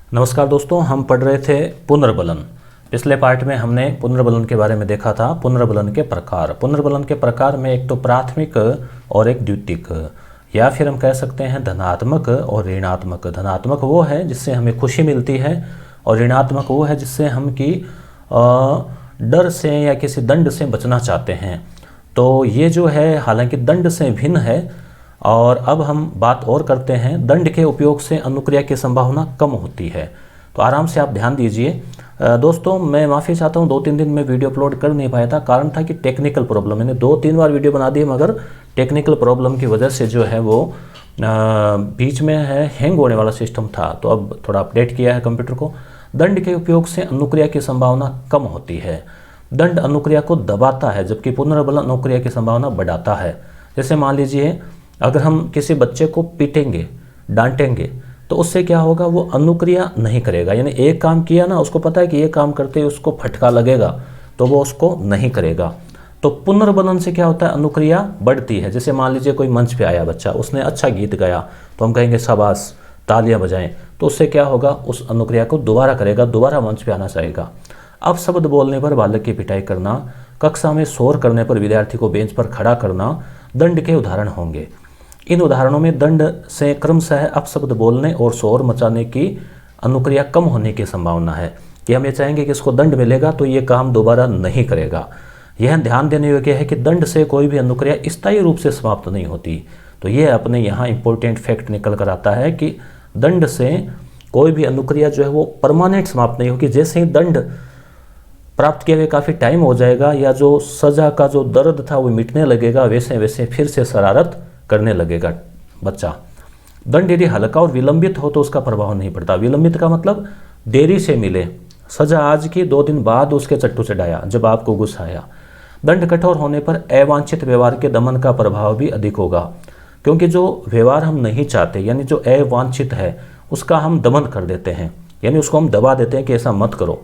नमस्कार दोस्तों, हम पढ़ रहे थे पुनर्बलन। पिछले पार्ट में हमने पुनर्बलन के बारे में देखा था। पुनर्बलन के प्रकार में एक तो प्राथमिक और एक द्वितीयक, या फिर हम कह सकते हैं धनात्मक और ऋणात्मक। धनात्मक वो है जिससे हमें खुशी मिलती है और ऋणात्मक वो है जिससे हम की डर से या किसी दंड से बचना चाहते हैं। तो ये जो है हालांकि दंड से भिन्न है। और अब हम बात और करते हैं, दंड के उपयोग से अनुक्रिया की संभावना कम होती है। तो आराम से आप ध्यान दीजिए। दोस्तों मैं माफ़ी चाहता हूँ, 2-3 दिन में वीडियो अपलोड कर नहीं पाया था। कारण था कि टेक्निकल प्रॉब्लम, मैंने 2-3 बार वीडियो बना दी मगर टेक्निकल प्रॉब्लम की वजह से जो है वो बीच में हैंग होने वाला सिस्टम था। तो अब थोड़ा अपडेट किया है कंप्यूटर को। दंड के उपयोग से अनुक्रिया की संभावना कम होती है। दंड अनुक्रिया को दबाता है जबकि पुनर्बलन अनुक्रिया की संभावना बढ़ाता है। जैसे मान लीजिए अगर हम किसी बच्चे को पीटेंगे, डांटेंगे, तो उससे क्या होगा, वो अनुक्रिया नहीं करेगा। यानी एक काम किया ना, उसको पता है कि ये काम करते ही उसको फटका लगेगा, तो वो उसको नहीं करेगा। तो पुनर्बलन से क्या होता है, अनुक्रिया बढ़ती है। जैसे मान लीजिए कोई मंच पे आया बच्चा, उसने अच्छा गीत गाया, तो हम कहेंगे शाबाश, तालियां बजाएं। तो उससे क्या होगा, उस अनुक्रिया को दोबारा करेगा, दोबारा मंच पे आना चाहेगा। अब शब्द बोलने पर बालक की पिटाई करना, कक्षा में शोर करने पर विद्यार्थी को बेंच पर खड़ा करना दंड के उदाहरण होंगे। इन उदाहरणों में दंड से क्रमशः अपशब्द बोलने और शोर मचाने की अनुक्रिया कम होने की संभावना है कि हम ये चाहेंगे कि इसको दंड मिलेगा तो ये काम दोबारा नहीं करेगा। यह ध्यान देने योग्य है कि दंड से कोई भी अनुक्रिया स्थायी रूप से समाप्त नहीं होती। तो ये अपने यहाँ इंपॉर्टेंट फैक्ट निकल कर आता है कि दंड से कोई भी अनुक्रिया जो है वो परमानेंट समाप्त नहीं होगी। जैसे ही दंड प्राप्त किए हुए काफ़ी टाइम हो जाएगा या जो सजा का जो दर्द था वो मिटने लगेगा, वैसे वैसे फिर से शरारत करने लगेगा बच्चा। दंड यदि हल्का और विलंबित हो तो उसका प्रभाव नहीं पड़ता। विलंबित का मतलब देरी से मिले, सजा आज की 2 दिन बाद उसके चट्टू चढ़ाया जब आपको गुस्सा आया। दंड कठोर होने पर अवांछित व्यवहार के दमन का प्रभाव भी अधिक होगा, क्योंकि जो व्यवहार हम नहीं चाहते यानी जो अवांछित है उसका हम दमन कर देते हैं, यानी उसको हम दबा देते हैं कि ऐसा मत करो,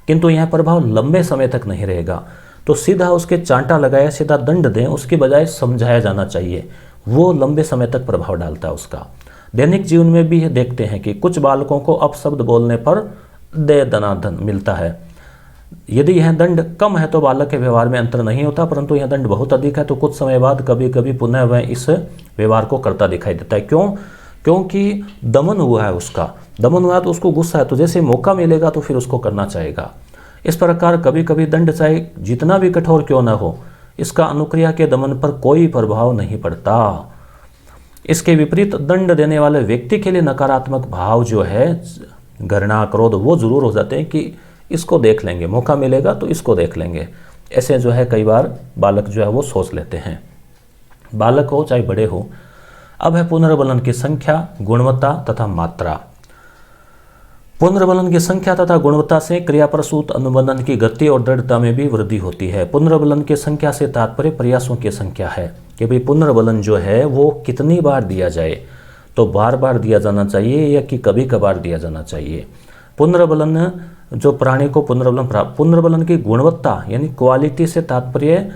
किंतु यह प्रभाव लंबे समय तक नहीं रहेगा। तो सीधा उसके चांटा लगाया, सीधा दंड दें, उसकी बजाय समझाया जाना चाहिए, वो लंबे समय तक प्रभाव डालता है उसका। दैनिक जीवन में भी देखते हैं कि कुछ बालकों को अपशब्द बोलने पर दे दनादन मिलता है। यदि यह दंड कम है तो बालक के व्यवहार में अंतर नहीं होता, परंतु यह दंड बहुत अधिक है तो कुछ समय बाद कभी कभी पुनः वह इस व्यवहार को करता दिखाई देता है। क्यों? क्योंकि दमन हुआ है, उसका दमन हुआ है तो उसको गुस्सा है, तो जैसे मौका मिलेगा तो फिर उसको करना चाहेगा। इस प्रकार कभी कभी दंड चाहे जितना भी कठोर क्यों न हो, इसका अनुक्रिया के दमन पर कोई प्रभाव नहीं पड़ता। इसके विपरीत दंड देने वाले व्यक्ति के लिए नकारात्मक भाव जो है, घृणा, क्रोध, वो जरूर हो जाते हैं कि इसको देख लेंगे, मौका मिलेगा तो इसको देख लेंगे। ऐसे जो है कई बार बालक जो है वो सोच लेते हैं, बालक हो चाहे बड़े हो। अब है पुनर्बलन की संख्या, गुणवत्ता तथा मात्रा। पुनर्बलन की संख्या तथा गुणवत्ता से क्रियाप्रसूत अनुबंधन की गति और दृढ़ता में भी वृद्धि होती है। पुनर्बलन की संख्या से तात्पर्य प्रयासों की संख्या है कि भाई पुनर्बलन जो है वो कितनी बार दिया जाए, तो बार बार दिया जाना चाहिए या कि कभी कभार दिया जाना चाहिए। पुनर्बलन जो प्राणी को पुनर्बलन की गुणवत्ता यानी क्वालिटी से तात्पर्य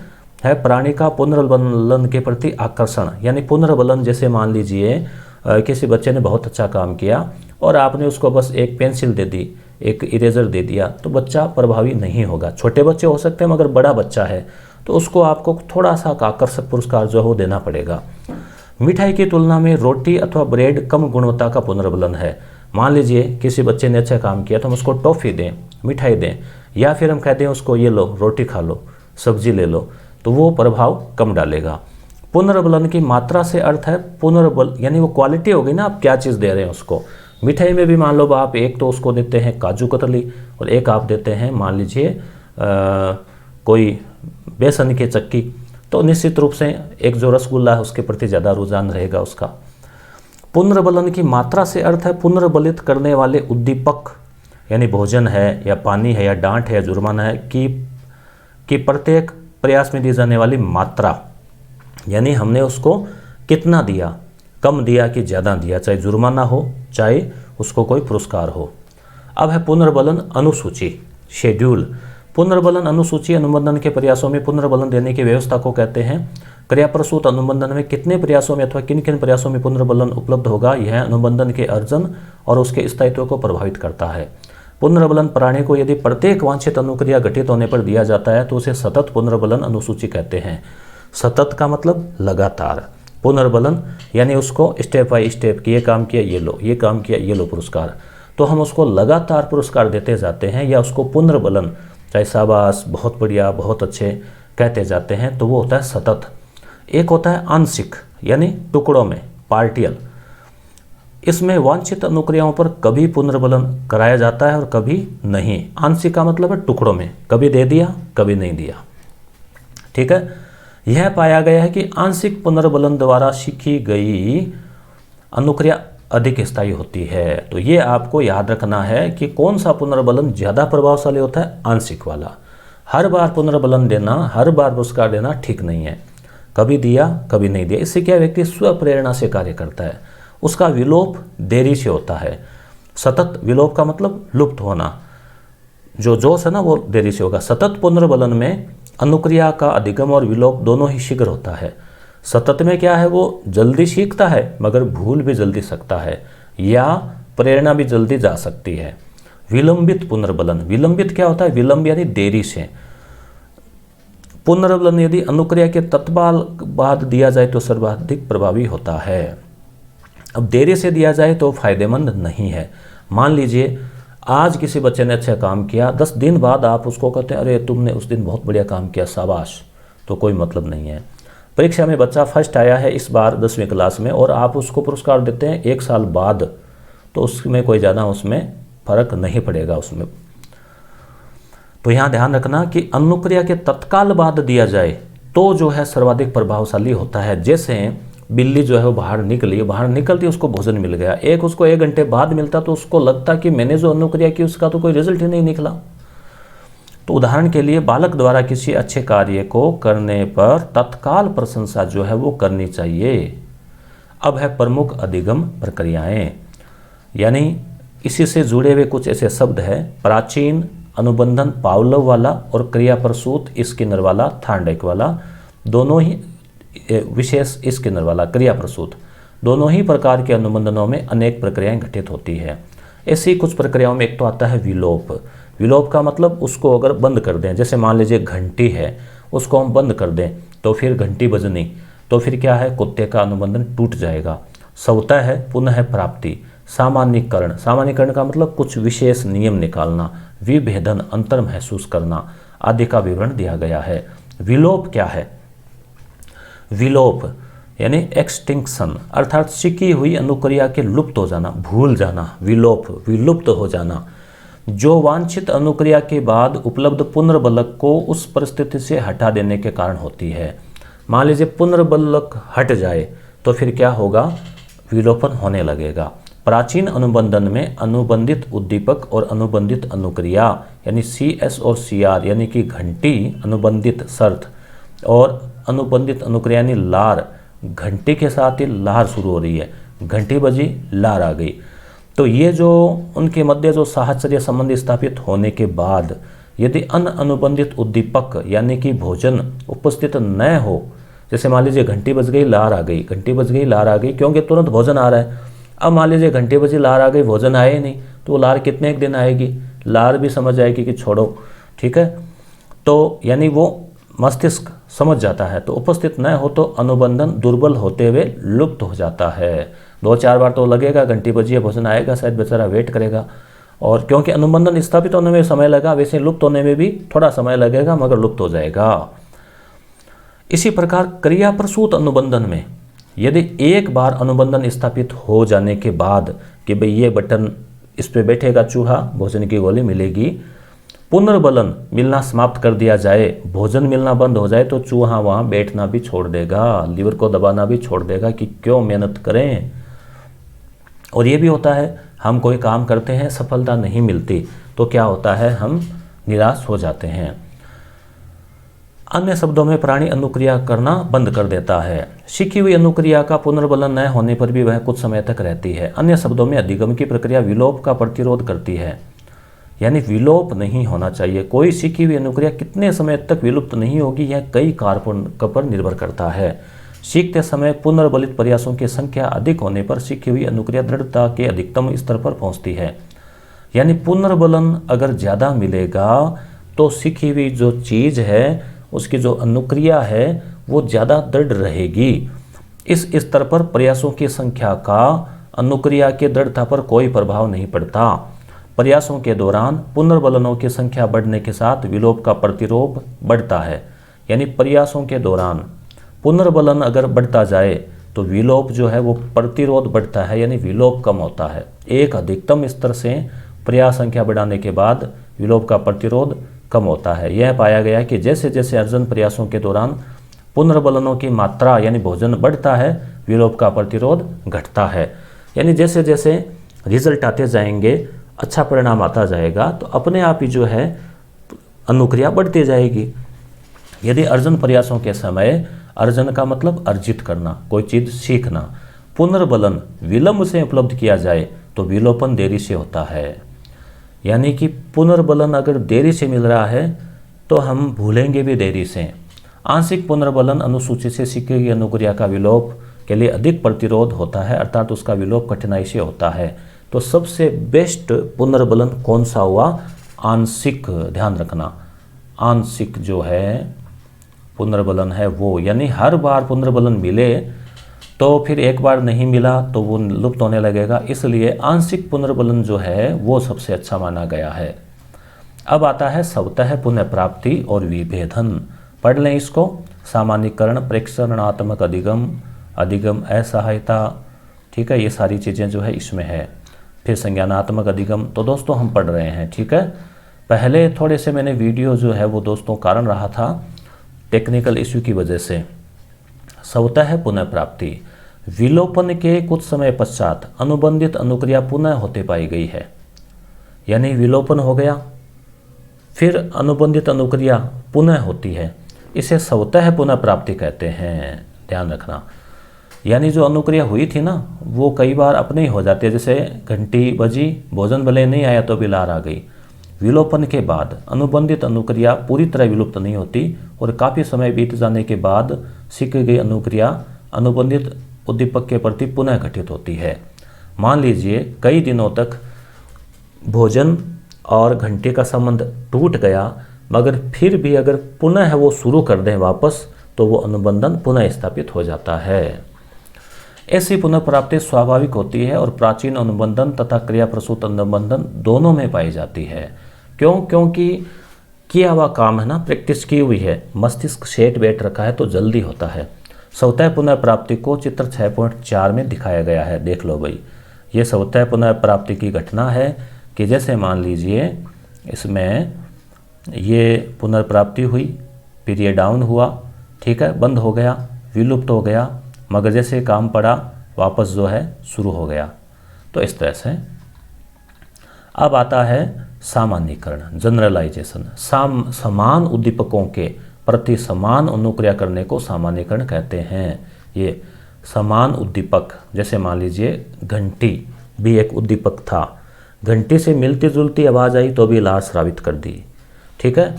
है प्राणी का पुनर्बलन के प्रति आकर्षण। यानी पुनर्बलन जैसे मान लीजिए किसी बच्चे ने बहुत अच्छा काम किया और आपने उसको बस एक पेंसिल दे दी, एक इरेजर दे दिया, तो बच्चा प्रभावी नहीं होगा। छोटे बच्चे हो सकते हैं मगर बड़ा बच्चा है तो उसको आपको थोड़ा सा आकर्षक पुरस्कार जो है वो देना पड़ेगा। मिठाई की तुलना में रोटी अथवा ब्रेड कम गुणवत्ता का पुनर्बलन है। मान लीजिए किसी बच्चे ने अच्छा काम किया तो हम उसको टॉफ़ी दें, मिठाई दें, या फिर हम कहते हैं उसको ये लो रोटी खा लो, सब्जी ले लो, तो वो प्रभाव कम डालेगा। पुनर्बलन की मात्रा से अर्थ है पुनर्बल यानी वो क्वालिटी हो गई ना, आप क्या चीज़ दे रहे हैं उसको। मिठाई में भी मान लो आप एक तो उसको देते हैं काजू कतली और एक आप देते हैं मान लीजिए कोई बेसन की चक्की, तो निश्चित रूप से एक जो रसगुल्ला है उसके प्रति ज़्यादा रुझान रहेगा उसका। पुनर्बलन की मात्रा से अर्थ है पुनर्बलित करने वाले उद्दीपक यानी भोजन है या पानी है या डांट है या जुर्माना है कि प्रत्येक प्रयास में दी जाने वाली मात्रा, यानी हमने उसको कितना दिया, कम दिया कि ज़्यादा दिया, चाहे जुर्माना हो चाहे उसको कोई पुरस्कार हो। अब है पुनर्बलन अनुसूची, शेड्यूल। पुनर्बलन अनुसूची अनुबंधन के प्रयासों में पुनर्बलन देने की व्यवस्था को कहते हैं। क्रियाप्रसूत अनुबंधन में कितने प्रयासों में अथवा किन किन प्रयासों में पुनर्बलन उपलब्ध होगा, यह अनुबंधन के अर्जन और उसके स्थायित्व को प्रभावित करता है। पुनर्बलन प्राणी को यदि प्रत्येक वांछित अनुक्रिया घटित होने पर दिया जाता है तो उसे सतत पुनर्बलन अनुसूची कहते हैं। सतत का मतलब लगातार, पुनर्बलन यानी उसको स्टेप बाय स्टेप कि ये काम किया ये लो, ये काम किया ये लो पुरस्कार, तो हम उसको लगातार पुरस्कार देते जाते हैं या उसको पुनर्बलन, चाहे शाबाश, बहुत बढ़िया, बहुत अच्छे कहते जाते हैं, तो वो होता है सतत। एक होता है आंशिक यानी टुकड़ों में, पार्टियल। इसमें वांछित अनुक्रियाओं पर कभी पुनर्बलन कराया जाता है और कभी नहीं। आंशिक का मतलब है टुकड़ों में, कभी दे दिया कभी नहीं दिया। ठीक है, यह पाया गया है कि आंशिक पुनर्बलन द्वारा सीखी गई अनुक्रिया अधिक स्थायी होती है। तो ये आपको याद रखना है कि कौन सा पुनर्बलन ज़्यादा प्रभावशाली होता है, आंशिक वाला। हर बार पुनर्बलन देना, हर बार पुरस्कार देना ठीक नहीं है, कभी दिया कभी नहीं दिया। इससे क्या व्यक्ति स्वप्रेरणा से कार्य करता है, उसका विलोप देरी से होता है। सतत विलोप का मतलब लुप्त होना, जो जोश है ना वो देरी से होगा। सतत पुनर्बलन में अनुक्रिया का अधिगम और विलोप दोनों ही शीघ्र होता है। सतत में क्या है, वो जल्दी सीखता है मगर भूल भी जल्दी सकता है या प्रेरणा भी जल्दी जा सकती है। विलंबित पुनर्बलन, विलंबित क्या होता है, विलंब यानी देरी से। पुनर्बलन यदि अनुक्रिया के तत्काल बाद दिया जाए तो सर्वाधिक प्रभावी होता है। अब देरी से दिया जाए तो फायदेमंद नहीं है। मान लीजिए आज किसी बच्चे ने अच्छा काम किया, 10 दिन बाद आप उसको कहते हैं अरे तुमने उस दिन बहुत बढ़िया काम किया, शाबाश, तो कोई मतलब नहीं है। परीक्षा में बच्चा फर्स्ट आया है इस बार 10वीं क्लास में और आप उसको पुरस्कार देते हैं 1 साल बाद, तो उसमें कोई ज़्यादा उसमें फर्क नहीं पड़ेगा उसमें। तो यहाँ ध्यान रखना कि अनुक्रिया के तत्काल बाद दिया जाए तो जो है सर्वाधिक प्रभावशाली होता है। जैसे बिल्ली जो है वो बाहर निकली, बाहर निकलती उसको भोजन मिल गया, एक उसको 1 घंटे बाद मिलता तो उसको लगता कि मैंने जो अनुक्रिया की उसका तो कोई रिजल्ट ही नहीं निकला। तो उदाहरण के लिए बालक द्वारा किसी अच्छे कार्य को करने पर तत्काल प्रशंसा जो है वो करनी चाहिए। अब है प्रमुख अधिगम प्रक्रियाएं, यानी इसी से जुड़े हुए कुछ ऐसे शब्द हैं। प्राचीन अनुबंधन पावलोव वाला और क्रियाप्रसूत स्किनर वाला, थार्नडाइक वाला, दोनों ही विशेष स्किनर वाला क्रियाप्रसूत, दोनों ही प्रकार के अनुबंधनों में अनेक प्रक्रियाएं घटित होती है। ऐसी कुछ प्रक्रियाओं में एक तो आता है विलोप। विलोप का मतलब उसको अगर बंद कर दें, जैसे मान लीजिए घंटी है, उसको हम बंद कर दें तो फिर घंटी बजनी, तो फिर क्या है, कुत्ते का अनुबंधन टूट जाएगा। स्वतः है पुनः प्राप्ति। सामान्यीकरण, सामान्यीकरण का मतलब कुछ विशेष नियम निकालना, विभेदन, अंतर महसूस करना आदि का विवरण दिया गया है। विलोप क्या है, विलोप यानी एक्सटिंक्शन, अर्थात सीखी हुई अनुक्रिया के लुप्त हो जाना, भूल जाना, विलोप, विलुप्त हो जाना, जो वांछित अनुक्रिया के बाद उपलब्ध पुनर्बलक को उस परिस्थिति से हटा देने के कारण होती है। मान लीजिए पुनर्बलक हट जाए तो फिर क्या होगा, विलोपन होने लगेगा। प्राचीन अनुबंधन में अनुबंधित उद्दीपक और अनुबंधित अनुक्रिया यानी CS और CR यानी कि घंटी अनुबंधित शर्त और अनुबंधित अनुक्रिया यानी लार, घंटी के साथ ही लार शुरू हो रही है, घंटी बजी लार आ गई। तो ये जो उनके मध्य जो साहचर्य संबंध स्थापित होने के बाद यदि अनुबंधित उद्दीपक यानी कि भोजन उपस्थित न हो, जैसे मान लीजिए घंटी बज गई लार आ गई, घंटी बज गई लार आ गई, क्योंकि तुरंत भोजन आ रहा है। अब मान लीजिए घंटी बजी लार आ गई, भोजन आए ही नहीं, तो वो लार कितने एक दिन आएगी, लार भी समझ आएगी कि छोड़ो, ठीक है। तो यानी वो मस्तिष्क समझ जाता है, तो उपस्थित न हो तो अनुबंधन दुर्बल होते हुए लुप्त हो जाता है। 2-4 बार तो लगेगा, घंटी बजी है, भोजन आएगा, शायद बेचारा वेट करेगा, और क्योंकि अनुबंधन स्थापित होने में समय लगा, वैसे लुप्त होने में भी थोड़ा समय लगेगा मगर लुप्त हो जाएगा। इसी प्रकार क्रियाप्रसूत अनुबंधन में यदि एक बार अनुबंधन स्थापित हो जाने के बाद कि भाई ये बटन इस पे बैठेगा चूहा, भोजन की गोली मिलेगी, पुनर्बलन मिलना समाप्त कर दिया जाए, भोजन मिलना बंद हो जाए, तो चूहा वहाँ बैठना भी छोड़ देगा, लीवर को दबाना भी छोड़ देगा कि क्यों मेहनत करें। और ये भी होता है, हम कोई काम करते हैं, सफलता नहीं मिलती तो क्या होता है, हम निराश हो जाते हैं। अन्य शब्दों में प्राणी अनुक्रिया करना बंद कर देता है। सीखी हुई अनुक्रिया का पुनर्बलन न होने पर भी वह कुछ समय तक रहती है। अन्य शब्दों में अधिगम की प्रक्रिया विलोप का प्रतिरोध करती है, यानी विलोप नहीं होना चाहिए। कोई सीखी हुई अनुक्रिया कितने समय तक विलुप्त नहीं होगी, यह कई कारकों पर निर्भर करता है। सीखते समय पुनर्बलित प्रयासों की संख्या अधिक होने पर सीखी हुई अनुक्रिया दृढ़ता के अधिकतम स्तर पर पहुंचती है। यानी पुनर्बलन अगर ज़्यादा मिलेगा तो सीखी हुई जो चीज़ है उसकी जो अनुक्रिया है वो ज़्यादा दृढ़ रहेगी। इस स्तर पर प्रयासों की संख्या का अनुक्रिया की दृढ़ता पर कोई प्रभाव नहीं पड़ता। प्रयासों के दौरान पुनर्बलनों की संख्या बढ़ने के साथ विलोप का प्रतिरोध बढ़ता है। यानी प्रयासों के दौरान पुनर्बलन अगर बढ़ता जाए तो विलोप जो है वो प्रतिरोध बढ़ता है, यानी विलोप कम होता है। एक अधिकतम स्तर से प्रयास संख्या बढ़ाने के बाद विलोप का प्रतिरोध कम होता है। यह पाया गया कि जैसे जैसे अर्जन प्रयासों के दौरान पुनर्बलनों की मात्रा यानी भोजन बढ़ता है, विलोप का प्रतिरोध घटता है। यानी जैसे जैसे रिजल्ट आते जाएंगे, अच्छा परिणाम आता जाएगा, तो अपने आप ही जो है अनुक्रिया बढ़ती जाएगी। यदि अर्जन प्रयासों के समय, अर्जन का मतलब अर्जित करना, कोई चीज़ सीखना, पुनर्बलन विलंब से उपलब्ध किया जाए तो विलोपन देरी से होता है। यानी कि पुनर्बलन अगर देरी से मिल रहा है तो हम भूलेंगे भी देरी से। आंशिक पुनर्बलन अनुसूची से सीखी गई अनुक्रिया का विलोप के लिए अधिक प्रतिरोध होता है, अर्थात उसका विलोप कठिनाई से होता है। तो सबसे बेस्ट पुनर्बलन कौन सा हुआ? आंशिक। ध्यान रखना, आंशिक जो है पुनर्बलन है वो, यानी हर बार पुनर्बलन मिले तो फिर एक बार नहीं मिला तो वो लुप्त होने लगेगा, इसलिए आंशिक पुनर्बलन जो है वो सबसे अच्छा माना गया है। अब आता है स्वतः पुनः प्राप्ति और विभेदन। पढ़ लें इसको। सामान्यीकरण, प्रेक्षणात्मक अधिगम, अधिगम असहायता, ठीक है, ये सारी चीज़ें जो है इसमें है। फिर संज्ञानात्मक अधिगम तो दोस्तों हम पढ़ रहे हैं, ठीक है। पहले थोड़े से मैंने वीडियो जो है वो दोस्तों कारण रहा था टेक्निकल इश्यू की वजह से। स्वतः पुनः प्राप्ति, विलोपन के कुछ समय पश्चात अनुबंधित अनुक्रिया पुनः होते पाई गई है। यानी विलोपन हो गया, फिर अनुबंधित अनुक्रिया पुनः होती है, इसे स्वतः पुनः प्राप्ति कहते हैं। ध्यान रखना, यानी जो अनुक्रिया हुई थी ना वो कई बार अपने ही हो जाती है। जैसे घंटी बजी, भोजन भले नहीं आया तो भी लार आ गई। विलोपन के बाद अनुबंधित अनुक्रिया पूरी तरह विलुप्त नहीं होती और काफ़ी समय बीत जाने के बाद सीखी गई अनुक्रिया अनुबंधित उद्दीपक के प्रति पुनः घटित होती है। मान लीजिए कई दिनों तक भोजन और घंटे का संबंध टूट गया, मगर फिर भी अगर पुनः वो शुरू कर दें वापस तो वो अनुबंधन पुनः स्थापित हो जाता है। ऐसी पुनः प्राप्ति स्वाभाविक होती है और प्राचीन अनुबंधन तथा क्रिया प्रसूत अनुबंधन दोनों में पाई जाती है। क्यों? क्योंकि किया हुआ काम है ना, प्रैक्टिस की हुई है, मस्तिष्क सेट बैठ रखा है तो जल्दी होता है। स्वतः पुनः प्राप्ति को चित्र 6.4 में दिखाया गया है, देख लो भाई। ये स्वतः पुनः प्राप्ति की घटना है कि जैसे मान लीजिए इसमें ये पुनर्प्राप्ति हुई, फिर ये डाउन हुआ, ठीक है, बंद हो गया, विलुप्त हो गया, मगर जैसे काम पड़ा वापस जो है शुरू हो गया। तो इस तरह से अब आता है सामान्यीकरण, जनरलाइजेशन। समान उद्दीपकों के प्रति समान अनुक्रिया करने को सामान्यीकरण कहते हैं। ये समान उद्दीपक, जैसे मान लीजिए घंटी भी एक उद्दीपक था, घंटी से मिलती जुलती आवाज़ आई तो भी लार स्रावित कर दी, ठीक है,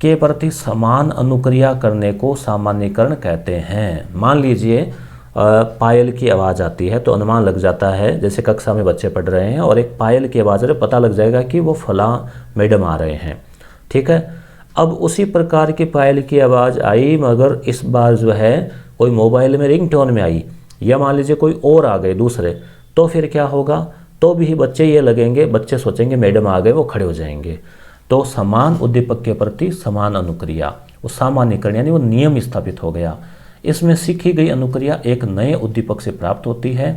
के प्रति समान अनुक्रिया करने को सामान्यीकरण कहते हैं। मान लीजिए पायल की आवाज़ आती है तो अनुमान लग जाता है, जैसे कक्षा में बच्चे पढ़ रहे हैं और एक पायल की आवाज़ है, पता लग जाएगा कि वो फलां मैडम आ रहे हैं, ठीक है। अब उसी प्रकार की पायल की आवाज़ आई, मगर इस बार जो है कोई मोबाइल में रिंगटोन में आई, या मान लीजिए कोई और आ गए दूसरे, तो फिर क्या होगा? तो भी बच्चे ये लगेंगे, बच्चे सोचेंगे मैडम आ गए, वो खड़े हो जाएंगे। तो समान उद्दीपक के प्रति समान अनुक्रिया, वो सामान्यीकरण यानी वो नियम स्थापित हो गया। इसमें सीखी गई अनुक्रिया एक नए उद्दीपक से प्राप्त होती है।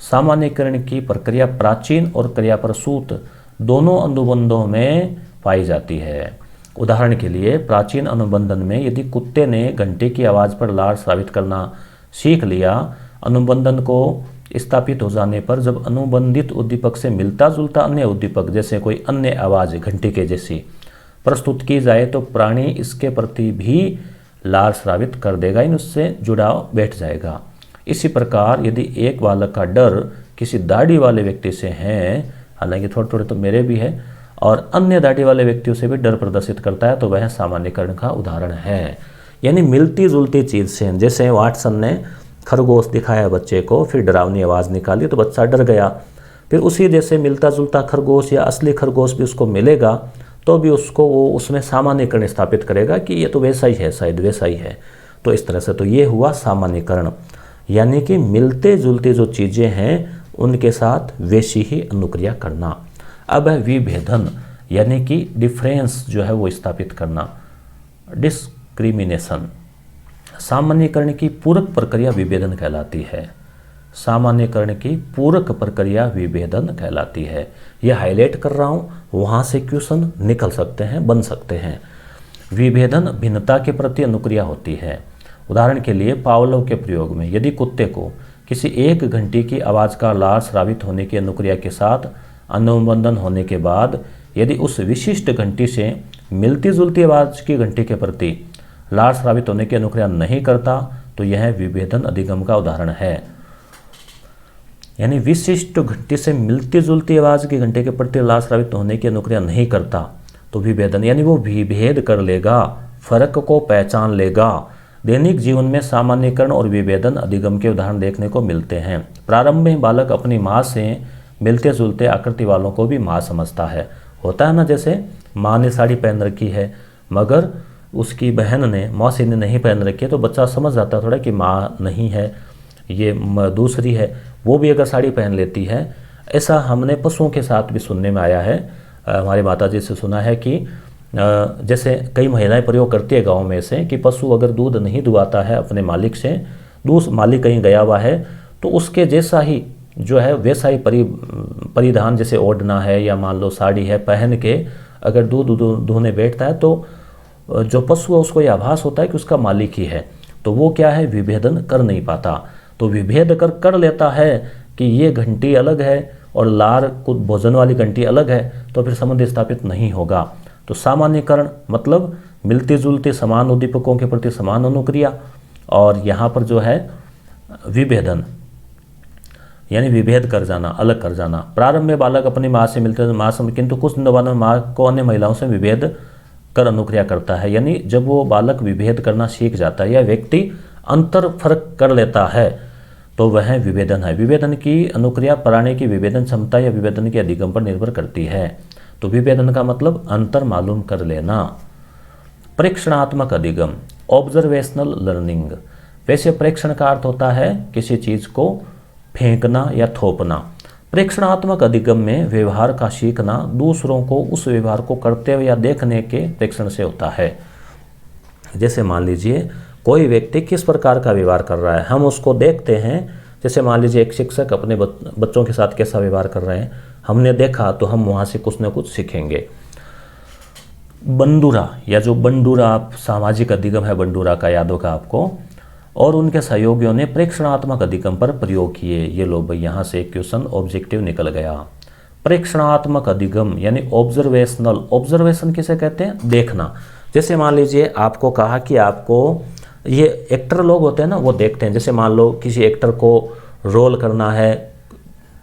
सामान्यीकरण की प्रक्रिया प्राचीन और क्रियाप्रसूत दोनों अनुबंधों में पाई जाती है। उदाहरण के लिए प्राचीन अनुबंधन में यदि कुत्ते ने घंटे की आवाज़ पर लार स्रावित करना सीख लिया, अनुबंधन को स्थापित हो जाने पर जब अनुबंधित उद्दीपक से मिलता जुलता अन्य उद्दीपक, जैसे कोई अन्य आवाज़ घंटे के जैसी प्रस्तुत की जाए, तो प्राणी इसके प्रति भी लार स्रावित कर देगा, इन उससे जुड़ाव बैठ जाएगा। इसी प्रकार यदि एक बालक का डर किसी दाढ़ी वाले व्यक्ति से है, हालांकि थोड़े थोड़े तो मेरे भी है, और अन्य दाढ़ी वाले व्यक्तियों से भी डर प्रदर्शित करता है, तो वह सामान्यीकरण का उदाहरण है। यानी मिलती जुलती चीज़ से, जैसे वाटसन ने खरगोश दिखाया बच्चे को, फिर डरावनी आवाज़ निकाली तो बच्चा डर गया, फिर उसी जैसे मिलता जुलता खरगोश या असली खरगोश भी उसको मिलेगा तो भी उसको वो उसमें सामान्यकरण स्थापित करेगा कि ये तो वैसा ही है, शायद वैसा ही है। तो इस तरह से तो ये हुआ सामान्यकरण, यानी कि मिलते जुलते जो चीज़ें हैं उनके साथ वैसी ही अनुक्रिया करना। अब है विभेदन, यानी कि डिफरेंस जो है वो स्थापित करना, डिस्क्रिमिनेशन। सामान्यकरण की पूरक प्रक्रिया विभेदन कहलाती है। सामान्यकरण की पूरक प्रक्रिया विभेदन कहलाती है। यह हाईलाइट कर रहा हूँ, वहाँ से क्वेश्चन निकल सकते हैं, बन सकते हैं। विभेदन भिन्नता के प्रति अनुक्रिया होती है। उदाहरण के लिए पावलोव के प्रयोग में यदि कुत्ते को किसी एक घंटी की आवाज़ का लार स्रावित होने की अनुक्रिया के साथ अनुबंधन होने के बाद यदि उस विशिष्ट घंटी से मिलती जुलती आवाज़ की घंटी के प्रति लार स्रावित होने की अनुक्रिया नहीं करता तो यह विभेदन अधिगम का उदाहरण है। यानी विशिष्ट घंटी से मिलती जुलती आवाज़ की घंटे के प्रति लार स्रावित होने की अनुक्रिया नहीं करता तो विभेदन, यानी वो विभेद कर लेगा, फर्क को पहचान लेगा। दैनिक जीवन में सामान्यकरण और विभेदन अधिगम के उदाहरण देखने को मिलते हैं। प्रारंभ में बालक अपनी माँ से मिलते जुलते आकृति वालों को भी माँ समझता है। होता है ना, जैसे माँ ने साड़ी पहन रखी है मगर उसकी बहन ने, मौसी ने नहीं पहन रखी है, तो बच्चा समझ जाता है थोड़ा कि माँ नहीं है, ये दूसरी है। वो भी अगर साड़ी पहन लेती है। ऐसा हमने पशुओं के साथ भी सुनने में आया है, हमारी माताजी से सुना है कि जैसे कई महिलाएं प्रयोग करती है गाँव में से कि पशु अगर दूध नहीं दुआता है अपने मालिक से, मालिक कहीं गया हुआ है तो उसके जैसा ही जो है वैसा ही परिधान जैसे ओढ़ना है या मान लो साड़ी है पहन के अगर दूध दूहने बैठता है तो जो पशु है उसको यह आभास होता है कि उसका मालिक ही है। तो वो क्या है, विभेदन कर नहीं पाता। तो विभेद कर लेता है कि ये घंटी अलग है और लार को भोजन वाली घंटी अलग है, तो फिर संबंध स्थापित नहीं होगा। तो सामान्यकरण मतलब मिलती जुलती समान उद्दीपकों के प्रति समान अनुक्रिया, और यहाँ पर जो है विभेदन यानी विभेद कर जाना, अलग कर जाना। प्रारंभ में बालक अपनी माँ से मिलते माँ से, किंतु कुछ दिनों बाद माँ को अन्य महिलाओं से विभेद कर अनुक्रिया करता है। यानी जब वो बालक विभेद करना सीख जाता है या व्यक्ति अंतर फर्क कर लेता है तो वह विभेदन है। विभेदन की अनुक्रिया प्राणी की विभेदन क्षमता या विभेदन के अधिगम पर निर्भर करती है। तो विभेदन का मतलब अंतर मालूम कर लेना। परीक्षणात्मक अधिगम, ऑब्जर्वेशनल लर्निंग। वैसे परीक्षण का अर्थ होता है किसी चीज को फेंकना या थोपना। परीक्षणात्मक अधिगम में व्यवहार का सीखना दूसरों को उस व्यवहार को करते हुए या देखने के प्रेक्षण से होता है। जैसे मान लीजिए कोई व्यक्ति किस प्रकार का व्यवहार कर रहा है, हम उसको देखते हैं। जैसे मान लीजिए एक शिक्षक अपने बच्चों के साथ कैसा व्यवहार कर रहे हैं, हमने देखा तो हम वहाँ से कुछ न कुछ सीखेंगे। बंडूरा या जो बंडूरा सामाजिक अधिगम है, बंडूरा का याद होगा आपको, और उनके सहयोगियों ने प्रेक्षणात्मक अधिगम पर प्रयोग किए। ये लो भाई, यहाँ से एक क्वेश्चन ऑब्जेक्टिव निकल गया। प्रेक्षणात्मक अधिगम यानी ऑब्जर्वेशनल। ऑब्जर्वेशन किसे कहते हैं, देखना। जैसे मान लीजिए आपको कहा कि आपको ये एक्टर लोग होते हैं ना, वो देखते हैं। जैसे मान लो किसी एक्टर को रोल करना है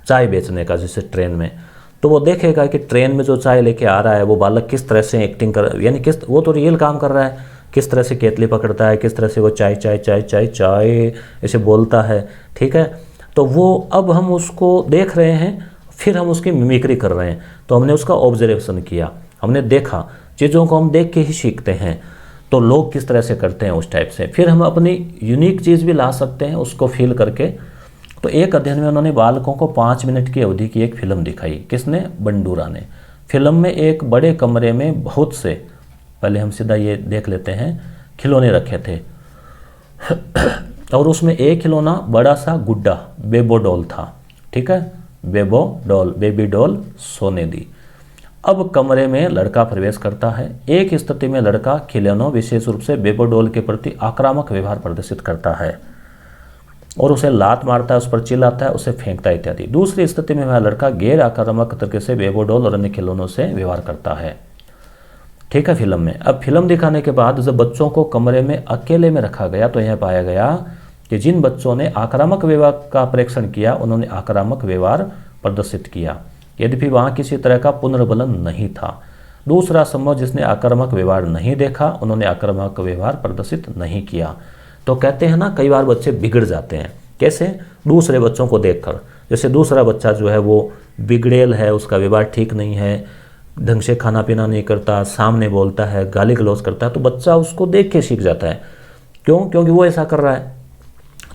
चाय बेचने का, जैसे ट्रेन में, तो वो देखेगा कि ट्रेन में जो चाय लेके आ रहा है वो बालक किस तरह से एक्टिंग कर, यानी किस, वो तो रियल काम कर रहा है, किस तरह से केतली पकड़ता है, किस तरह से वो चाय चाय चाय चाय चाय ऐसे बोलता है, ठीक है। तो वो अब हम उसको देख रहे हैं, फिर हम उसकी मिमिक्री कर रहे हैं। तो हमने उसका ऑब्जर्वेशन किया, हमने देखा। चीज़ों को हम देख के ही सीखते हैं। तो लोग किस तरह से करते हैं उस टाइप से, फिर हम अपनी यूनिक चीज़ भी ला सकते हैं उसको फील करके। तो एक अध्ययन में उन्होंने बालकों को 5 मिनट की अवधि की एक फिल्म दिखाई। किसने, बंडूरा ने। फिल्म में एक बड़े कमरे में बहुत से, पहले हम सीधा ये देख लेते हैं, खिलौने रखे थे और उसमें एक खिलौना बड़ा सा गुड्डा बेबो डॉल था, ठीक है, बेबो डॉल, बेबी डॉल सोने दी। अब कमरे में लड़का प्रवेश करता है। एक स्थिति में लड़का खिलौनों विशेष रूप से बेबो डॉल के प्रति आक्रामक व्यवहार प्रदर्शित करता है और उसे लात मारता है, उस पर चिल्लाता है, उसे फेंकता है इत्यादि। दूसरी स्थिति में वह लड़का गैर आक्रामक तरीके से बेबो डॉल और अन्य खिलौनों से व्यवहार करता है, ठीक है, फिल्म में। अब फिल्म दिखाने के बाद जब बच्चों को कमरे में अकेले में रखा गया तो यह पाया गया कि जिन बच्चों ने आक्रामक व्यवहार का परीक्षण किया उन्होंने आक्रामक व्यवहार प्रदर्शित किया, यद्यपि वहाँ किसी तरह का पुनर्बलन नहीं था। दूसरा समूह जिसने आक्रामक व्यवहार नहीं देखा, उन्होंने आक्रामक व्यवहार प्रदर्शित नहीं किया। तो कहते हैं ना, कई बार बच्चे बिगड़ जाते हैं। कैसे? दूसरे बच्चों को देखकर। जैसे दूसरा बच्चा जो है वो बिगड़ेल है, उसका व्यवहार ठीक नहीं है, ढंग से खाना पीना नहीं करता, सामने बोलता है, गाली गलौज करता है, तो बच्चा उसको देख के सीख जाता है। क्यों? क्योंकि वो ऐसा कर रहा है।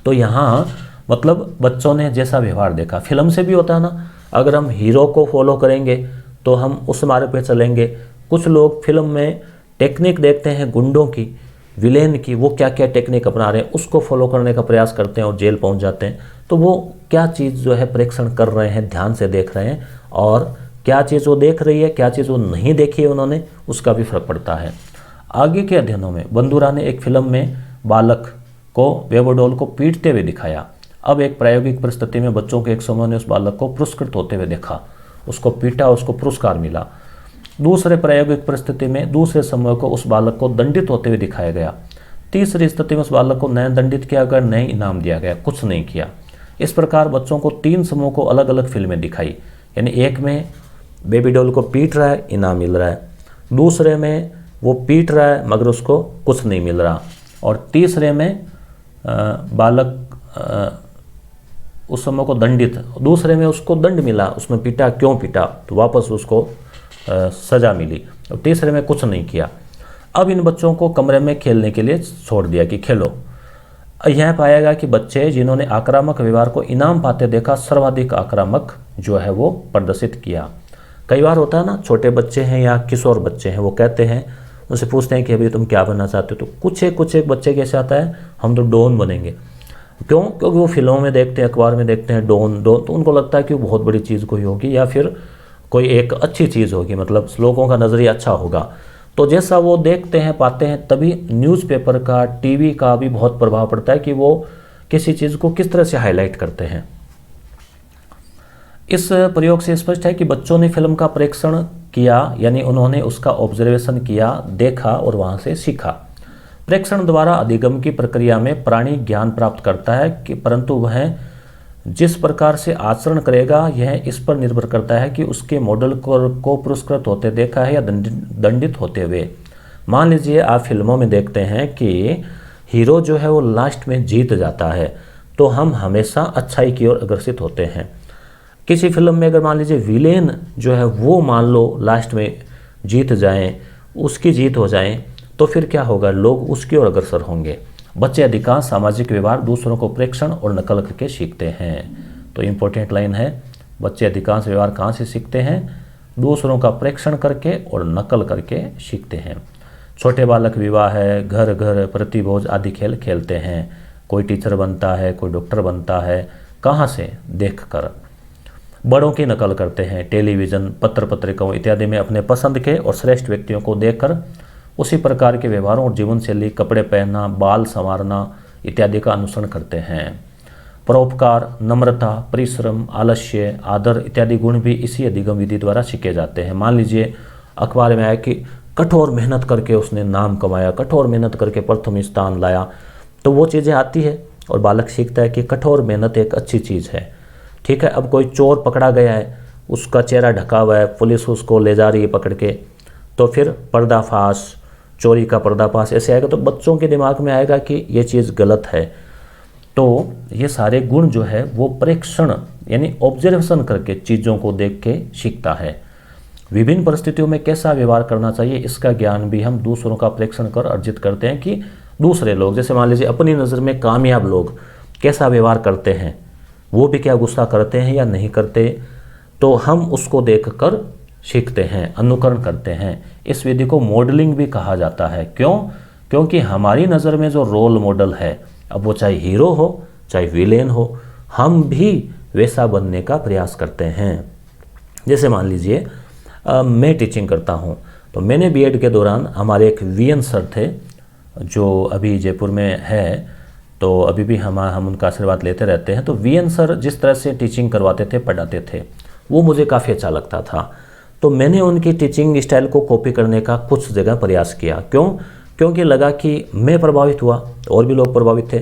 तो यहाँ मतलब बच्चों ने जैसा व्यवहार देखा, फिल्म से भी होता है ना, अगर हम हीरो को फॉलो करेंगे तो हम उस मार्ग पे चलेंगे। कुछ लोग फिल्म में टेक्निक देखते हैं गुंडों की, विलेन की, वो क्या क्या टेक्निक अपना रहे हैं, उसको फॉलो करने का प्रयास करते हैं और जेल पहुंच जाते हैं। तो वो क्या चीज़ जो है प्रेक्षण कर रहे हैं, ध्यान से देख रहे हैं, और क्या चीज़ वो देख रही है, क्या चीज़ वो नहीं देखी है उन्होंने, उसका भी फर्क पड़ता है। आगे के अध्ययनों में बंदूरा ने एक फिल्म में बालक को, बेबोडोल को पीटते हुए दिखाया। अब एक प्रायोगिक परिस्थिति में बच्चों के एक समूह ने उस बालक को पुरस्कृत होते हुए देखा, उसको पीटा, उसको पुरस्कार मिला। दूसरे प्रायोगिक परिस्थिति में दूसरे समूह को उस बालक को दंडित होते हुए दिखाया गया। तीसरी स्थिति में उस बालक को नए दंडित किया गया, नए इनाम दिया गया, कुछ नहीं किया। इस प्रकार बच्चों को 3 समूह को अलग अलग फिल्में दिखाई। यानी एक में बेबी डॉल को पीट रहा है, इनाम मिल रहा है, दूसरे में वो पीट रहा है मगर उसको कुछ नहीं मिल रहा, और तीसरे में बालक उस समय को दंडित, दूसरे में उसको दंड मिला, उसमें पीटा, क्यों पीटा, तो वापस उसको सज़ा मिली, और तीसरे में कुछ नहीं किया। अब इन बच्चों को कमरे में खेलने के लिए छोड़ दिया कि खेलो। यह पाया कि बच्चे जिन्होंने आक्रामक व्यवहार को इनाम पाते देखा, सर्वाधिक आक्रामक जो है वो प्रदर्शित किया। कई बार होता है ना, छोटे बच्चे हैं या किशोर बच्चे हैं, वो कहते हैं, उनसे पूछते हैं कि अभी तुम क्या बनना चाहते हो, तो कुछ एक बच्चे कैसे आता है, हम तो डॉन बनेंगे। क्यों? क्योंकि वो फिल्मों में देखते हैं, अखबार में देखते हैं डॉन, तो उनको लगता है कि वो बहुत बड़ी चीज़ कोई होगी या फिर कोई एक अच्छी चीज़ होगी, मतलब लोगों का नज़रिया अच्छा होगा। तो जैसा वो देखते हैं, पाते हैं, तभी न्यूज़पेपर का, टीवी का भी बहुत प्रभाव पड़ता है कि वो किसी चीज़ को किस तरह से हाईलाइट करते हैं। इस प्रयोग से स्पष्ट है कि बच्चों ने फिल्म का प्रेक्षण किया, यानी उन्होंने उसका ऑब्जर्वेशन किया, देखा और वहाँ से सीखा। प्रेक्षण द्वारा अधिगम की प्रक्रिया में प्राणी ज्ञान प्राप्त करता है कि परंतु वह जिस प्रकार से आचरण करेगा यह इस पर निर्भर करता है कि उसके मॉडल को पुरस्कृत होते देखा है या दंडित होते हुए। मान लीजिए आप फिल्मों में देखते हैं कि हीरो जो है वो लास्ट में जीत जाता है, तो हम हमेशा अच्छाई की ओर अग्रसित होते हैं। किसी फिल्म में अगर मान लीजिए विलेन जो है वो मान लो लास्ट में जीत जाएं, उसकी जीत हो जाए, तो फिर क्या होगा, लोग उसकी ओर अग्रसर होंगे। बच्चे अधिकांश सामाजिक व्यवहार दूसरों को प्रेक्षण और नकल करके सीखते हैं। तो इम्पोर्टेंट लाइन है, बच्चे अधिकांश व्यवहार कहाँ से सीखते हैं, दूसरों का प्रेक्षण करके और नकल करके सीखते हैं। छोटे बालक विवाह है, घर घर, प्रतिभोज आदि खेल खेलते हैं। कोई टीचर बनता है, कोई डॉक्टर बनता है, कहाँ से, देखकर। बड़ों की नकल करते हैं, टेलीविज़न, पत्र पत्रिकाओं इत्यादि में अपने पसंद के और श्रेष्ठ व्यक्तियों को देखकर उसी प्रकार के व्यवहारों और जीवन शैली, कपड़े पहनना, बाल संवारना इत्यादि का अनुसरण करते हैं। परोपकार, नम्रता, परिश्रम, आलस्य, आदर इत्यादि गुण भी इसी अधिगम विधि द्वारा सीखे जाते हैं। मान लीजिए अखबार में आया कि कठोर मेहनत करके उसने नाम कमाया, कठोर मेहनत करके प्रथम स्थान लाया, तो वो चीज़ें आती है और बालक सीखता है कि कठोर मेहनत एक अच्छी चीज़ है। ठीक है, अब कोई चोर पकड़ा गया है, उसका चेहरा ढका हुआ है, पुलिस उसको ले जा रही है पकड़ के, तो फिर पर्दाफाश, चोरी का पर्दाफाश ऐसे आएगा, तो बच्चों के दिमाग में आएगा कि ये चीज़ गलत है। तो ये सारे गुण जो है वो प्रेक्षण यानी ऑब्जर्वेशन करके चीज़ों को देख के सीखता है। विभिन्न परिस्थितियों में कैसा व्यवहार करना चाहिए, इसका ज्ञान भी हम दूसरों का प्रेक्षण कर अर्जित करते हैं कि दूसरे लोग, जैसे मान लीजिए अपनी नज़र में कामयाब लोग कैसा व्यवहार करते हैं, वो भी क्या गुस्सा करते हैं या नहीं करते, तो हम उसको देखकर सीखते हैं, अनुकरण करते हैं। इस विधि को मॉडलिंग भी कहा जाता है। क्यों? क्योंकि हमारी नज़र में जो रोल मॉडल है, अब वो चाहे हीरो हो चाहे विलेन हो, हम भी वैसा बनने का प्रयास करते हैं। जैसे मान लीजिए मैं टीचिंग करता हूँ, तो मैंने बीएड के दौरान हमारे एक वीएन सर थे जो अभी जयपुर में है, तो अभी भी हम उनका आशीर्वाद लेते रहते हैं। तो वीएन सर जिस तरह से टीचिंग करवाते थे, पढ़ाते थे, वो मुझे काफ़ी अच्छा लगता था। तो मैंने उनकी टीचिंग स्टाइल को कॉपी करने का कुछ जगह प्रयास किया। क्यों? क्योंकि लगा कि मैं प्रभावित हुआ और भी लोग प्रभावित थे,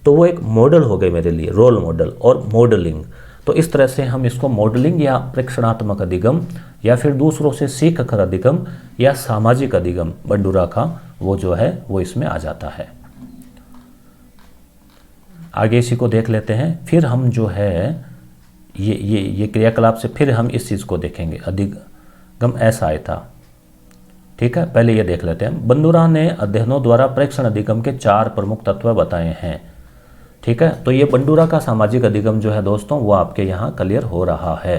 तो वो एक मॉडल हो गए मेरे लिए, रोल मॉडल और मॉडलिंग। तो इस तरह से हम इसको मॉडलिंग या प्रेक्षणात्मक अधिगम या फिर दूसरों से सीख कर अधिगम या सामाजिक अधिगम बंडूरा का वो जो है वो इसमें आ जाता है। आगे इसी को देख लेते हैं। फिर हम जो है ये क्रियाकलाप से फिर हम इस चीज़ को देखेंगे, अधिगम ऐसा आया था। ठीक है, पहले ये देख लेते हैं। बंडूरा ने अध्ययनों द्वारा प्रेक्षण अधिगम के 4 प्रमुख तत्व बताए हैं। ठीक है, तो ये बंडूरा का सामाजिक अधिगम जो है दोस्तों वो आपके यहाँ क्लियर हो रहा है।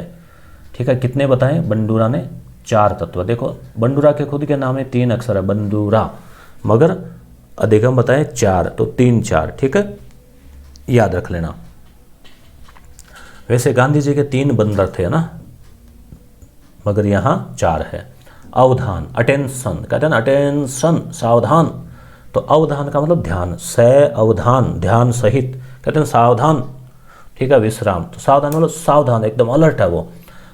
ठीक है, कितने बताए बंडूरा ने? 4 तत्व। देखो बंडूरा के खुद के नाम में 3 अक्षर है बंडूरा, मगर अधिगम बताए 4, तो 3 4। ठीक है, याद रख लेना। वैसे गांधी जी के 3 बंदर थे ना, मगर यहाँ 4 है। अवधान, अटेंशन, कहते हैं ना अटेंशन, सावधान। तो अवधान का मतलब ध्यान, अवधान, ध्यान सहित, कहते हैं सावधान। ठीक है, विश्राम, तो सावधान मतलब सावधान, एकदम अलर्ट है वो।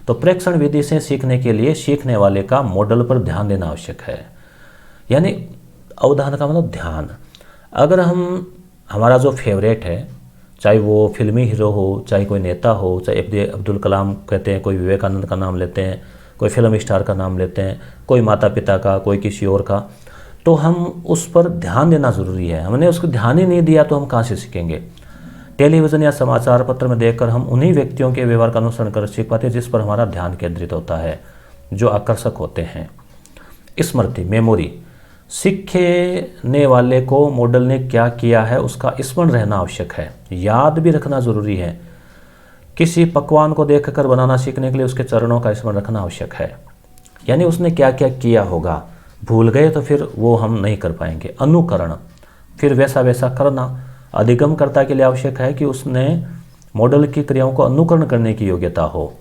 तो प्रेक्षण विधि से सीखने के लिए सीखने वाले का मॉडल पर ध्यान देना आवश्यक है। यानी अवधान का मतलब ध्यान। अगर हमारा जो फेवरेट है, चाहे वो फिल्मी हीरो हो, चाहे कोई नेता हो, चाहे APJ अब्दुल कलाम कहते हैं, कोई विवेकानंद का नाम लेते हैं, कोई फिल्म स्टार का नाम लेते हैं, कोई माता पिता का, कोई किसी और का, तो हम उस पर ध्यान देना ज़रूरी है। हमने उसको ध्यान ही नहीं दिया तो हम कहाँ से सीखेंगे? टेलीविज़न या समाचार पत्र में देखकर हम उन्हीं व्यक्तियों के व्यवहार का अनुसरण कर सीख पाते हैं जिस पर हमारा ध्यान केंद्रित होता है, जो आकर्षक होते हैं। स्मृति, मेमोरी, सीखने वाले को मॉडल ने क्या किया है उसका स्मरण रहना आवश्यक है, याद भी रखना ज़रूरी है। किसी पकवान को देखकर बनाना सीखने के लिए उसके चरणों का स्मरण रखना आवश्यक है, यानी उसने क्या क्या किया होगा। भूल गए तो फिर वो हम नहीं कर पाएंगे। अनुकरण, फिर वैसा वैसा करना। अधिगमकर्ता के लिए आवश्यक है कि उसने मॉडल की क्रियाओं को अनुकरण करने की योग्यता हो।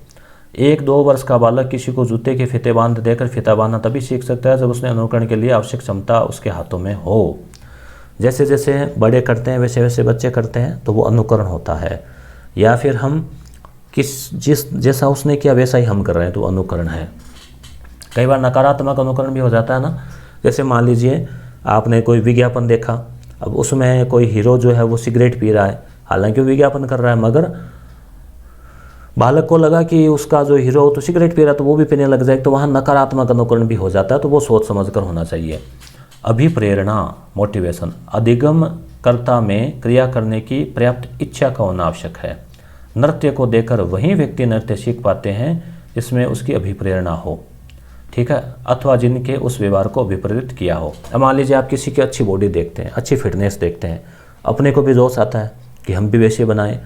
1-2 वर्ष का बालक किसी को जूते के फीते बांध देकर फीता बांधना तभी सीख सकता है जब उसने अनुकरण के लिए आवश्यक क्षमता उसके हाथों में हो। जैसे जैसे बड़े करते हैं वैसे वैसे बच्चे करते हैं, तो वो अनुकरण होता है। या फिर हम जैसा उसने किया वैसा ही हम कर रहे हैं, तो अनुकरण है। कई बार नकारात्मक अनुकरण भी हो जाता है ना। जैसे मान लीजिए आपने कोई विज्ञापन देखा, अब उसमें कोई हीरो जो है वो सिगरेट पी रहा है, हालांकि वो विज्ञापन कर रहा है, मगर बालक को लगा कि उसका जो हीरो तो सिगरेट पी रहा है तो वो भी पीने लग जाए, तो वहाँ नकारात्मक अनुकरण भी हो जाता है। तो वो सोच समझ कर होना चाहिए। अभिप्रेरणा, मोटिवेशन, अधिगमकर्ता में क्रिया करने की पर्याप्त इच्छा का होना आवश्यक है। नृत्य को देखकर वही व्यक्ति नृत्य सीख पाते हैं जिसमें उसकी अभिप्रेरणा हो। ठीक है, अथवा जिनके उस व्यवहार को विपरीत किया हो। अब मान लीजिए आप किसी की अच्छी बॉडी देखते हैं, अच्छी फिटनेस देखते हैं, अपने को भी जोश आता है कि हम भी वैसे बनाएं,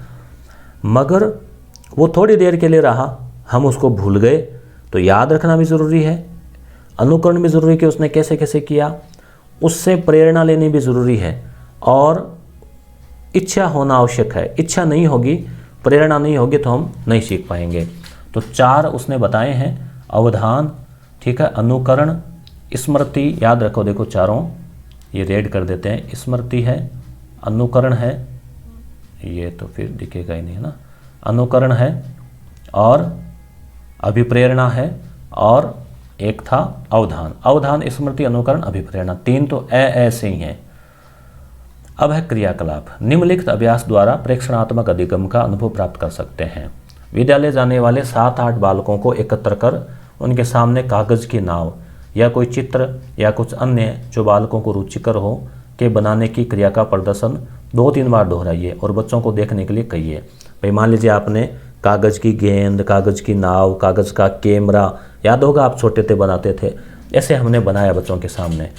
मगर वो थोड़ी देर के लिए रहा, हम उसको भूल गए, तो याद रखना भी ज़रूरी है, अनुकरण भी ज़रूरी कि उसने कैसे कैसे किया, उससे प्रेरणा लेनी भी ज़रूरी है, और इच्छा होना आवश्यक है। इच्छा नहीं होगी, प्रेरणा नहीं होगी तो हम नहीं सीख पाएंगे। तो 4 उसने बताए हैं, अवधान, ठीक है, अनुकरण, स्मृति, याद रखो, देखो चारों ये रेड कर देते हैं। स्मृति है, अनुकरण है, ये तो फिर दिखेगा ही नहीं है ना, अनुकरण है, और अभिप्रेरणा है, और एक था अवधान। अवधान, स्मृति, अनुकरण, अभिप्रेरणा, 3 तो ऐसे ही हैं। अब है क्रियाकलाप। निम्नलिखित अभ्यास द्वारा प्रेक्षणात्मक अधिगम का अनुभव प्राप्त कर सकते हैं। विद्यालय जाने वाले 7-8 बालकों को एकत्र कर उनके सामने कागज की नाव या कोई चित्र या कुछ अन्य जो बालकों को रुचिकर हो के बनाने की क्रिया का प्रदर्शन 2-3 बार दोहराइए और बच्चों को देखने के लिए कहिए। भाई मान लीजिए आपने कागज़ की गेंद, कागज़ की नाव, कागज़ का कैमरा, याद होगा आप छोटे थे बनाते थे, ऐसे हमने बनाया बच्चों के सामने।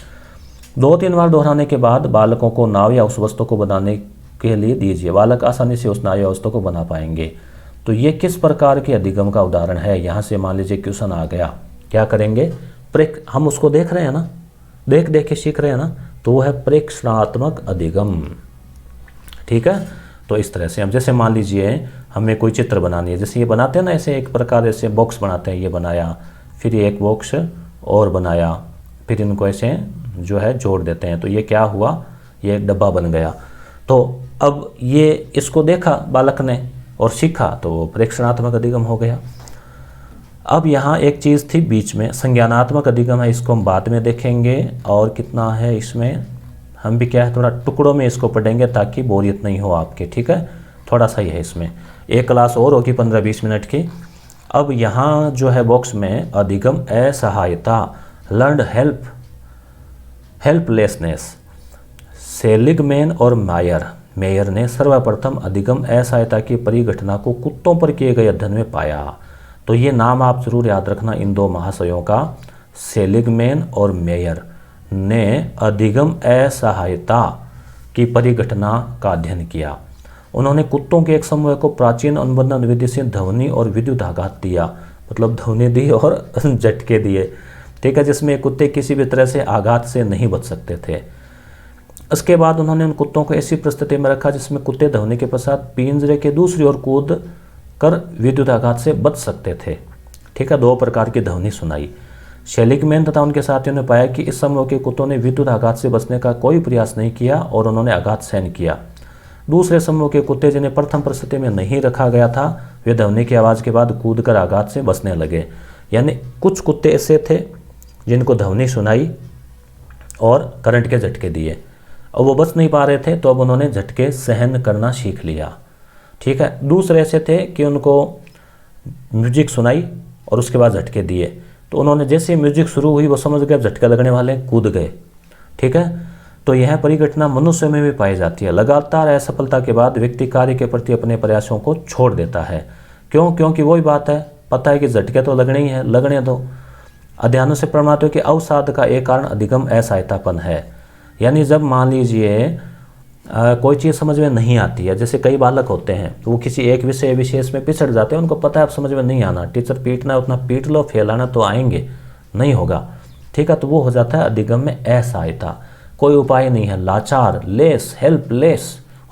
2-3 बार दोहराने के बाद बालकों को नाव या उस वस्तु को बनाने के लिए दीजिए। बालक आसानी से उस नाव या वस्तु को बना पाएंगे। तो ये किस प्रकार के अधिगम का उदाहरण है? यहाँ से मान लीजिए क्वेश्चन आ गया, क्या करेंगे? हम उसको देख रहे हैं ना, देख देख के सीख रहे हैं ना, तो वो है प्रेक्षणात्मक अधिगम। ठीक है, तो इस तरह से हम, जैसे मान लीजिए हमें कोई चित्र बनानी है, जैसे ये बनाते हैं ना, ऐसे एक प्रकार ऐसे बॉक्स बनाते हैं, ये बनाया, फिर ये एक बॉक्स और बनाया, फिर इनको ऐसे जो है जोड़ देते हैं, तो ये क्या हुआ, ये एक डब्बा बन गया। तो अब ये इसको देखा बालक ने और सीखा, तो प्रेक्षणात्मक अधिगम हो गया। अब यहाँ एक चीज़ थी बीच में, संज्ञानात्मक अधिगम है, इसको हम बाद में देखेंगे। और कितना है इसमें, हम भी क्या है थोड़ा टुकड़ों में इसको पढ़ेंगे ताकि बोरियत नहीं हो आपके। ठीक है, थोड़ा सा ही है इसमें, एक क्लास और होगी 15-20 मिनट की। अब यहाँ जो है बॉक्स में अधिगम असहायता, लर्नड हेल्पलेसनेस। सेलिगमैन और मेयर ने सर्वप्रथम अधिगम असहायता की परिघटना को कुत्तों पर किए गए अध्ययन में पाया। तो ये नाम आप जरूर याद रखना इन दो महाशयों का। सेलिगमैन और मेयर ने अधिगम असहायता की परिघटना का अध्ययन किया। उन्होंने कुत्तों के एक समूह को प्राचीन अनुबंधन विधि से ध्वनि और विद्युत आघात दिया, मतलब ध्वनि दी और झटके दिए, ठीक है, जिसमें कुत्ते किसी भी तरह से आघात से नहीं बच सकते थे। उसके बाद उन्होंने उन कुत्तों को ऐसी परिस्थिति में रखा जिसमें कुत्ते ध्वनि के पश्चात पिंजरे के दूसरी ओर कूद कर विद्युत आघात से बच सकते थे, ठीक है। 2 प्रकार की ध्वनि सुनाई। सेलिगमैन तथा उनके साथियों ने पाया कि इस समूह के कुत्तों ने विद्युत आघात से बचने का कोई प्रयास नहीं किया और उन्होंने आघात सहन किया। दूसरे समूह के कुत्ते जिन्हें प्रथम परिस्थिति में नहीं रखा गया था, वे ध्वनि की आवाज़ के बाद कूदकर आघात से बचने लगे। यानी कुछ कुत्ते ऐसे थे जिनको ध्वनि सुनाई और करंट के झटके दिए और वो बच नहीं पा रहे थे, तो अब उन्होंने झटके सहन करना सीख लिया, ठीक है। दूसरे ऐसे थे कि उनको म्यूजिक सुनाई और उसके बाद झटके दिए, तो उन्होंने जैसे म्यूजिक शुरू हुई वो समझ गए झटके लगने वाले, कूद गए, ठीक है। तो यह परिघटना मनुष्य में भी पाई जाती है। लगातार असफलता के बाद व्यक्ति कार्य के प्रति अपने प्रयासों को छोड़ देता है। क्यों? क्योंकि वही बात है, पता है कि झटके तो लगने ही है, लगने दो। अध्ययनों से प्रमाणित है कि अवसाद का एक कारण अधिगम असहायतापन है। यानी जब मान लीजिए कोई चीज़ समझ में नहीं आती है, जैसे कई बालक होते हैं तो वो किसी एक विषय विशेष में पिछड़ जाते हैं, उनको पता है अब समझ में नहीं आना, टीचर पीटना उतना पीट लो, फेल आना तो आएंगे, नहीं होगा, ठीक है। तो वो हो जाता है अधिगम में असहायता, कोई उपाय नहीं है, लाचार, लेस, हेल्पलेस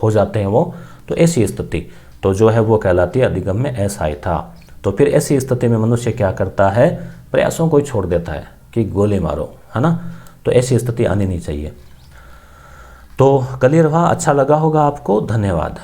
हो जाते हैं वो। तो ऐसी स्थिति तो जो है वो कहलाती है अधिगम में असहायता। तो फिर ऐसी स्थिति में मनुष्य क्या करता है, प्रयासों को ही छोड़ देता है कि गोली मारो, है ना। तो ऐसी स्थिति आनी नहीं चाहिए। तो क्लियर हुआ? अच्छा लगा होगा आपको। धन्यवाद।